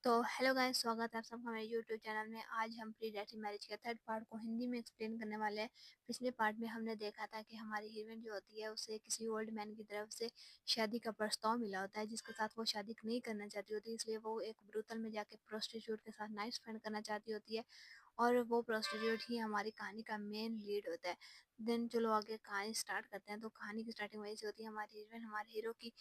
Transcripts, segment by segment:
तो hello guys, स्वागत है आप सबका हमारे यूट्यूब चैनल में। आज हम प्री डेटिंग मैरिज के थर्ड पार्ट को हिंदी में एक्सप्लेन करने वाले हैं। पिछले पार्ट में हमने देखा था कि हमारी हीरोइन जो होती है उसे किसी ओल्ड मैन की तरफ से शादी का प्रस्ताव मिला होता है, जिसके साथ वो शादी नहीं करना चाहती होती, इसलिए वो एक ब्रूथल में जाके प्रोस्टिट्यूट के साथ नाइट स्पेंड करना चाहती होती है। और वो प्रोस्टिट्यूट ही हमारी कहानी का मेन लीड होता है। देन चलो आगे कहानी स्टार्ट करते हैं। तो कहानी की स्टार्टिंग वही से होती है। हमारी हीरोइन हमारे हीरो की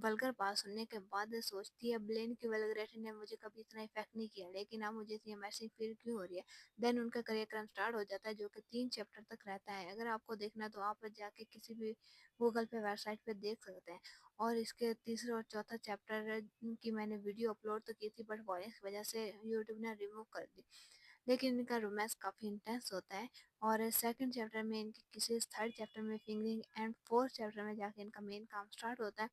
वल्गर बात सुनने के बाद सोचती है, ब्लेन की वल्गैरिटी ने मुझे कभी इतना इफेक्ट नहीं किया, लेकिन अब मुझे ये मैसेज फील क्यों हो रही है। देन उनका करियर क्रम स्टार्ट हो जाता है, जो कि 3 चैप्टर तक रहता है। अगर आपको देखना है तो आप जाके किसी भी गूगल पे वेबसाइट पे देख सकते हैं। और इसके तीसरा और चौथा चैप्टर की मैंने वीडियो अपलोड तो की थी, बट वॉइस की वजह से यूट्यूब ने रिमूव कर दी। लेकिन इनका रोमांस काफ़ी इंटेंस होता है। और सेकंड चैप्टर में इनकी किसी, थर्ड चैप्टर में फिंगरिंग, एंड फोर्थ चैप्टर में जाके इनका मेन काम स्टार्ट होता है।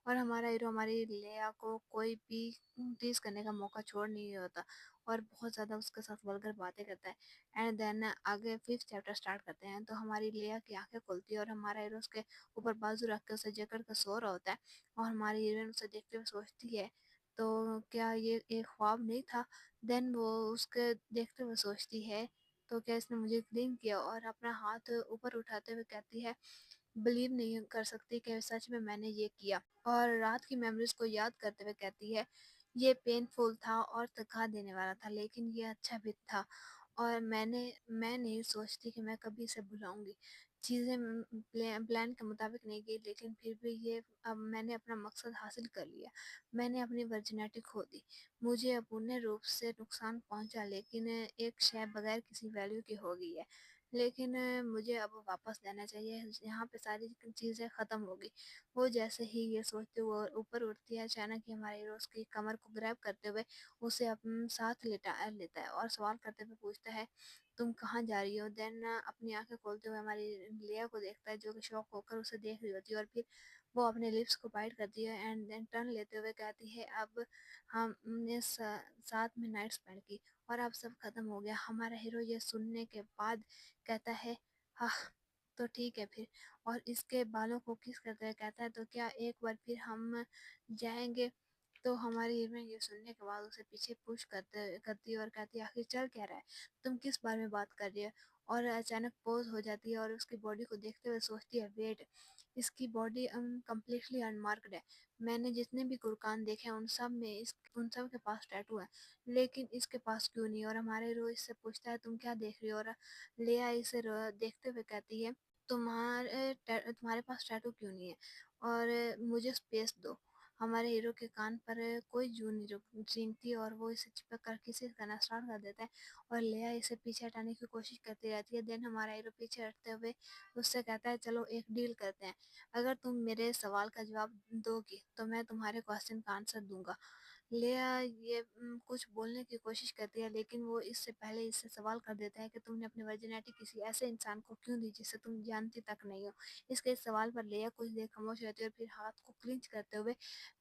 और हमारा हीरो हमारी लेया को कोई भी टीज करने का मौका छोड़ नहीं होता, और बहुत ज़्यादा उसके साथ वल्गर बातें करता है। एंड देन आगे फिफ्थ चैप्टर स्टार्ट करते हैं, तो हमारी लेया की आंखें खुलती है और हमारा हीरो उसके ऊपर बाजू रख के उसे जकड़ कर सो रहा होता है। और हमारी हीरोइन उसे देखते हुए सोचती है, तो क्या ये एक ख्वाब नहीं था। देन वो उसके देखते हुए सोचती है, तो क्या इसने मुझे क्लीन किया, और अपना हाथ ऊपर उठाते हुए कहती है, बिलीव नहीं कर सकती कि सच में मैंने ये किया। और रात की मेमोरीज को याद करते हुए कहती है, ये पेनफुल था और थका देने वाला था, लेकिन ये अच्छा भी था। और मैं नहीं सोचती कि मैं कभी इसे भुलाऊंगी। चीज़ें प्लान के मुताबिक नहीं गई, लेकिन फिर भी ये, अब मैंने अपना मकसद हासिल कर लिया। मैंने अपनी वर्जिनिटी खो दी, मुझे अपूर्ण रूप से नुकसान पहुंचा, लेकिन एक शय बगैर किसी वैल्यू की हो गई है। लेकिन मुझे अब वापस लेना चाहिए, यहाँ पे सारी चीज़ें ख़त्म हो गई। वो जैसे ही ये सोचते हुए ऊपर उठती है, अचानक ही हमारे हीरो उसकी कमर को ग्रैब करते हुए उसे अपने साथ लेटा लेता है और सवाल करते हुए पूछता है, तुम कहाँ जा रही हो। देन अपनी आंखें खोलते हुए हमारी लिया को देखता है, जो कि शॉक होकर उसे देख रही होती है। और फिर वो अपने लिप्स को बाइट करती है एंड देन टर्न लेते हुए कहती है, अब हमने साथ में नाइट स्पेंड की और अब सब खत्म हो गया। हमारा हीरो ये सुनने के बाद कहता है, हाँ तो ठीक है फिर। और इसके बालों को किस करते हुए कहता है, तो क्या एक बार फिर हम जाएंगे। तो हमारी हीरोइन ये सुनने के बाद उसे पीछे पुश करती है और कहती है, आखिर चल क्या रहा है, तुम किस बारे में बात कर रही हो। और अचानक पोज हो जाती है और उसकी बॉडी को देखते हुए सोचती है, वेट, इसकी बॉडी कम्प्लीटली अनमार्क्ड है। मैंने जितने भी गुरकान देखे हैं उन सब के पास टैटू है, लेकिन इसके पास क्यों नहीं। और हमारे हीरो इससे पूछता है, तुम क्या देख रही हो। और लेया इसे देखते हुए कहती है, तुम्हारे पास टैटू क्यों नहीं है, और मुझे स्पेस दो। हमारे हीरो के कान पर कोई जू नहीं रेंगती और वो इसे चिपक कर किसी करना स्टार्ट कर देता है। और लेया इसे पीछे हटाने की कोशिश करती रहती है। देन हमारा हीरो पीछे हटते हुए उससे कहता है, चलो एक डील करते हैं, अगर तुम मेरे सवाल का जवाब दोगी तो मैं तुम्हारे क्वेश्चन का आंसर दूंगा। लेया ये कुछ बोलने की कोशिश करती है, लेकिन वो इससे पहले इससे सवाल कर देता है कि तुमने अपनी वर्जिनिटी किसी ऐसे इंसान को क्यों दी जिसे तुम जानती तक नहीं हो। इसके इस सवाल पर लेया कुछ देर खामोश रहती है और फिर हाथ को क्लिंच करते हुए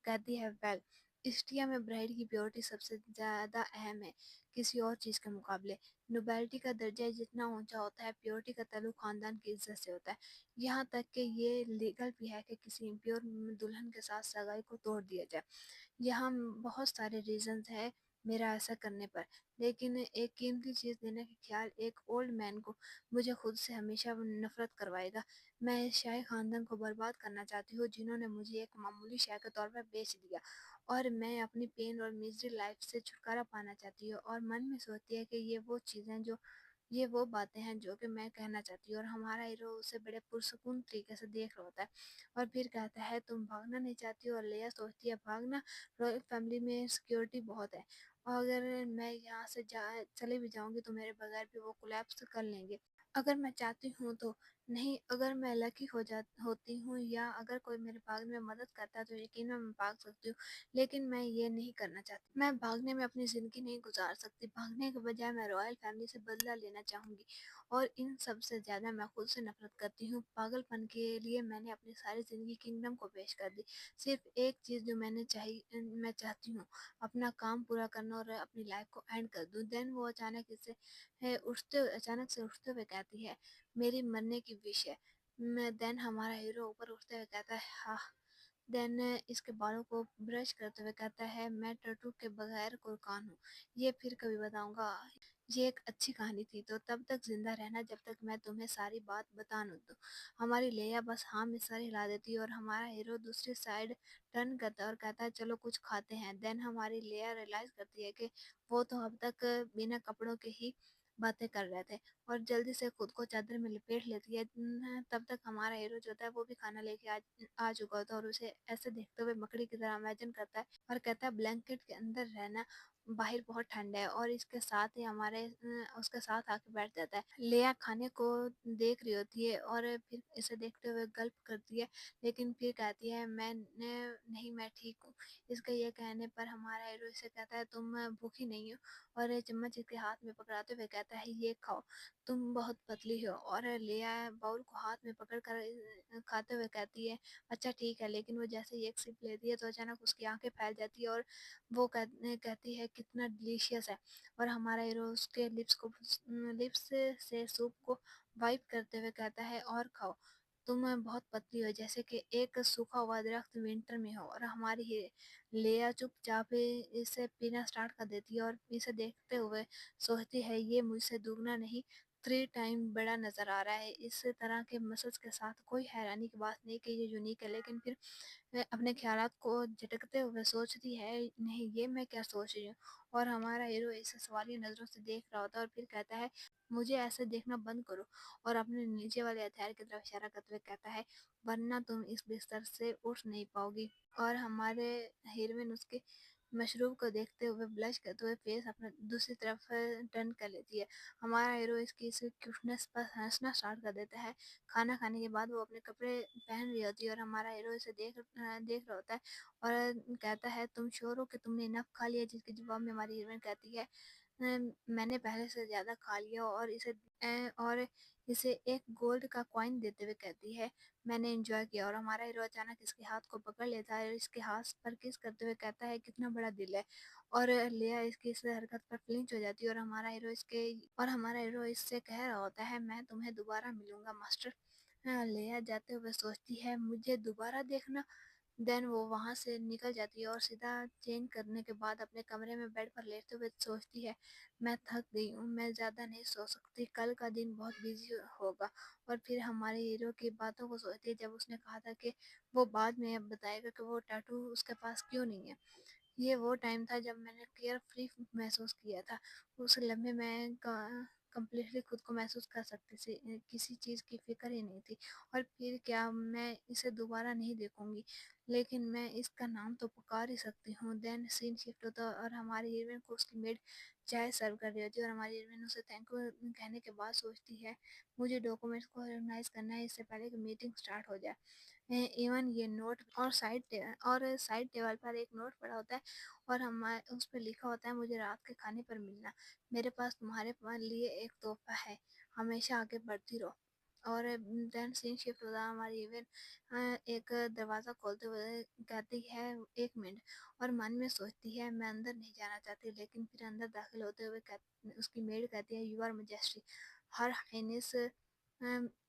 कहती है, वेल, इंडिया में ब्राइड की प्योरिटी सबसे ज़्यादा अहम है किसी और चीज़ के मुकाबले। नोबेलिटी का दर्जा जितना ऊंचा होता है, प्योरिटी का ताल्लुक खानदान की इज्जत से होता है। यहाँ तक कि ये लीगल भी है कि किसी इम्प्योर दुल्हन के साथ सगाई को तोड़ दिया जाए। यहाँ बहुत सारे रीजंस हैं मेरा ऐसा करने पर, लेकिन एक कीमती चीज़ देने का ख्याल एक ओल्ड मैन को मुझे खुद से हमेशा नफरत करवाएगा। मैं इस शाही खानदान को बर्बाद करना चाहती हूँ, जिन्होंने मुझे एक मामूली शाय के तौर पर बेच दिया। और मैं अपनी पेन और मिजरी लाइफ से छुटकारा पाना चाहती हूँ। और मन में सोचती है कि ये वो बातें हैं जो कि मैं कहना चाहती हूँ। और हमारा हीरो उसे बड़े पुरसकून तरीके से देख रहा होता है और फिर कहता है, तुम भागना नहीं चाहती हो। और लेया सोचती है, भागना, रॉयल फैमिली में सिक्योरिटी बहुत है, और अगर मैं यहाँ से जा चले भी जाऊंगी तो मेरे बगैर भी वो कोलैप्स कर लेंगे। अगर मैं चाहती हूँ तो नहीं, अगर मैं लकी होती हूँ या अगर कोई मेरे भागने में मदद करता है तो यकीनन मैं भाग सकती हूँ, लेकिन मैं ये नहीं करना चाहती। मैं भागने में अपनी ज़िंदगी नहीं गुजार सकती। भागने के बजाय मैं रॉयल फैमिली से बदला लेना चाहूँगी, और इन सब से ज़्यादा मैं खुद से नफरत करती हूँ। पागलपन के लिए मैंने अपनी सारी ज़िंदगी किंगडम को पेश कर दी। सिर्फ एक चीज़ जो मैं चाहती हूँ, अपना काम पूरा करना और अपनी लाइफ को एंड कर दूँ। देन वो अचानक से उठते हुए कहती है, मेरी मरने की विश है। मैं देन हमारा हीरो ऊपर उठते हुए कहता है, हाँ دین اس کے بالوں کو برش کرتے ہوئے کہتا ہے میں ٹٹو کے بغیر قربان ہوں، یہ پھر کبھی بتاؤں گا۔ یہ ایک اچھی کہانی تھی، تو تب تک زندہ رہنا جب تک میں تمہیں ساری بات بتا نہ دوں۔ ہماری لیا بس ہاں میں سر ہلا دیتی اور ہمارا ہیرو دوسری سائڈ ٹرن کرتا ہے اور کہتا ہے چلو کچھ کھاتے ہیں۔ دین ہماری لیا ریئلائز کرتی ہے کہ وہ تو اب تک بنا کپڑوں کے ہی باتیں کر رہے تھے، اور جلدی سے خود کو چادر میں لپیٹ لیتی ہے۔ تب تک ہمارا ہیرو جو ہوتا ہے وہ بھی کھانا لے کے آ چکا ہوتا ہے، اور اسے ایسے دیکھتے ہوئے مکڑی کی طرح امیجن کرتا ہے اور کہتا ہے بلینکٹ کے اندر رہنا، باہر بہت ٹھنڈ ہے، اور اس کے ساتھ ہی ہمارے اس کے ساتھ آ کے بیٹھ جاتا ہے۔ لیا کھانے کو دیکھ رہی ہوتی ہے اور پھر اسے دیکھتے ہوئے گلپ کرتی ہے، لیکن پھر کہتی ہے میں نہیں، میں ٹھیک ہوں۔ اس کے یہ کہنے پر ہمارا ہیرو اسے کہتا ہے تم بھوکی نہیں ہو، اور چمچ اس کے ہاتھ میں پکڑاتے ہوئے کہتا ہے یہ کھاؤ، تم بہت پتلی ہو۔ اور لیا باؤل کو ہاتھ میں پکڑ کر کھاتے ہوئے کہتی ہے اچھا ٹھیک ہے، لیکن وہ جیسے ہی ایک سپ لیتی ہے تو اچانک اس کی آنکھیں پھیل جاتی ہے اور وہ کہتی ہے کتنا ڈیلیشیس ہے، اور ہمارا ہیرو اس کے لپس سے سوپ کو وائپ کرتے ہوئے کہتا ہے اور کھاؤ، تم بہت پتلی ہو جیسے کہ ایک سوکھا ہوا درخت ونٹر میں ہو۔ اور ہماری لیا چپ چاپ اسے پینا سٹارٹ کر دیتی ہے اور اسے دیکھتے ہوئے سوچتی ہے یہ مجھ سے دگنا نہیں 3 ٹائم بڑا نظر آ رہا ہے۔ اس طرح کے مسلز کے ساتھ کوئی حیرانی کی بات نہیں کہ یہ یونیک ہے، لیکن پھر اپنے خیالات کو جھٹکتے ہوئے سوچتی ہے نہیں یہ میں کیا سوچ رہی ہوں، اور ہمارا ہیرو اسے سوالیہ نظروں سے دیکھ رہا ہوتا ہے اور پھر کہتا ہے مجھے ایسے دیکھنا بند کرو، اور اپنے نیچے والے ہتھیار کی طرف اشارہ کرتے ہوئے کہتا ہے ورنہ تم اس بستر سے اٹھ نہیں پاؤ گی۔ اور ہمارے ہیروین اس کے مشروب کو دیکھتے ہوئے بلش کرتے ہوئے فیس اپنے دوسری طرف ٹرن کر لیتی ہے۔ ہمارا ہیرو اس کی کیوٹنس پر ہنسنا اسٹارٹ کر دیتا ہے۔ کھانا کھانے کے بعد وہ اپنے کپڑے پہن رہی ہوتی ہے اور ہمارا ہیرو اسے دیکھ رہا ہوتا ہے اور کہتا ہے تم شور ہو کہ تم نے انف کھا لیا، جس کے جواب میں ہماری ہیروین کہتی ہے میں نے پہلے سے زیادہ کھا لیا، اور اسے ایک گولڈ کا کوائن دیتے ہوئے کہتی ہے میں نے انجوائے کیا۔ اور ہمارا ہیرو اچانک اس کے ہاتھ کو پکڑ لیتا ہے اور اس کے ہاتھ پر کس کرتے ہوئے کہتا ہے کتنا بڑا دل ہے، اور لیا اس کی اس حرکت پر فلنچ ہو جاتی ہے، اور ہمارا ہیرو اس سے کہہ رہا ہوتا ہے میں تمہیں دوبارہ ملوں گا ماسٹر۔ لیا جاتے ہوئے سوچتی ہے مجھے دوبارہ دیکھنا، دین وہ وہاں سے نکل جاتی ہے اور سیدھا چینج کرنے کے بعد اپنے کمرے میں بیڈ پر لیٹتے ہوئے سوچتی ہے میں تھک گئی ہوں، میں زیادہ نہیں سو سکتی، کل کا دن بہت بیزی ہوگا۔ اور پھر ہمارے ہیرو کی باتوں کو سوچتی ہے جب اس نے کہا تھا کہ وہ بعد میں اب بتائے گا کہ وہ ٹیٹو اس کے پاس کیوں نہیں ہے۔ یہ وہ ٹائم تھا جب میں نے کیئر فری محسوس کیا تھا، اس لمحے میں کمپلیٹلی خود کو محسوس کر سکتی تھی، کسی چیز کی فکر ہی نہیں تھی۔ اور پھر کیا میں اسے دوبارہ نہیں دیکھوں گی، لیکن میں اس کا نام تو پکار ہی سکتی ہوں۔ دین سین شفٹ ہوتا ہے اور ہماری ہیروین کو اس کی میڈ چائے سرو کر رہی ہوتی ہے، اور ہماری ہیروین اسے تھینک یو کہنے کے بعد سوچتی ہے مجھے ڈاکومنٹس کو آرگنائز کرنا ہے اس سے پہلے کہ میٹنگ سٹارٹ ہو جائے۔ ایون یہ نوٹ اور سائڈ ٹیبل پر ایک نوٹ پڑا ہوتا ہے اور اس پہ لکھا ہوتا ہے مجھے رات کے کھانے پر ملنا، میرے پاس تمہارے لیے ایک تحفہ ہے، ہمیشہ آگے بڑھتی رہو۔ اور دین سین شفٹ ہوتا ہے، ہماری ایون ایک دروازہ کھولتے ہوئے کہتی ہے 1 منٹ، اور من میں سوچتی ہے میں اندر نہیں جانا چاہتی، لیکن پھر اندر داخل ہوتے ہوئے اس کی میڈ کہتی ہے your majesty, her highness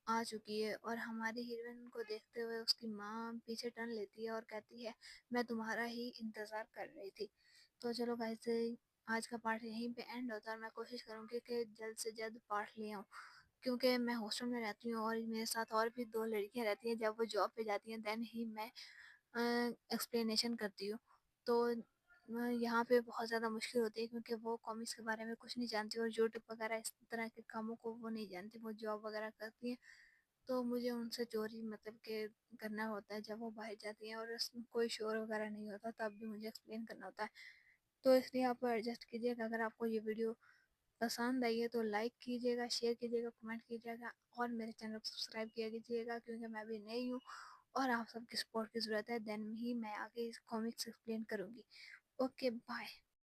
آ چکی ہے۔ اور ہماری ہیروین کو دیکھتے ہوئے اس کی ماں پیچھے ٹرن لیتی ہے اور کہتی ہے میں تمہارا ہی انتظار کر رہی تھی۔ تو چلو گائز آج کا پارٹ یہیں پہ اینڈ ہوتا ہے، اور میں کوشش کروں گی کہ جلد سے جلد پارٹ لے آؤں، کیونکہ میں ہاسٹل میں رہتی ہوں اور میرے ساتھ اور بھی 2 لڑکیاں رہتی ہیں، جب وہ جاب پہ جاتی ہیں دین ہی میں ایکسپلینیشن کرتی ہوں، تو یہاں پہ بہت زیادہ مشکل ہوتی ہے کیونکہ وہ کامکس کے بارے میں کچھ نہیں جانتی اور یوٹیوب وغیرہ اس طرح کے کاموں کو وہ نہیں جانتی، وہ جاب وغیرہ کرتی ہیں، تو مجھے ان سے چوری مطلب کہ کرنا ہوتا ہے جب وہ باہر جاتی ہیں، اور کوئی شور وغیرہ نہیں ہوتا تب بھی مجھے ایکسپلین کرنا ہوتا ہے، تو اس لیے آپ ایڈجسٹ کیجیے گا۔ اگر آپ کو یہ ویڈیو پسند آئی ہے تو لائک کیجیے گا، شیئر کیجیے گا، کمنٹ کیجیے گا، اور میرے چینل کو سبسکرائب کیا کیجیے گا کیونکہ میں بھی نئی ہوں اور آپ سب کی سپورٹ کی ضرورت ہے، دین ہی میں آگے اس کامکس ایکسپلین کروں گی۔ Okay bye.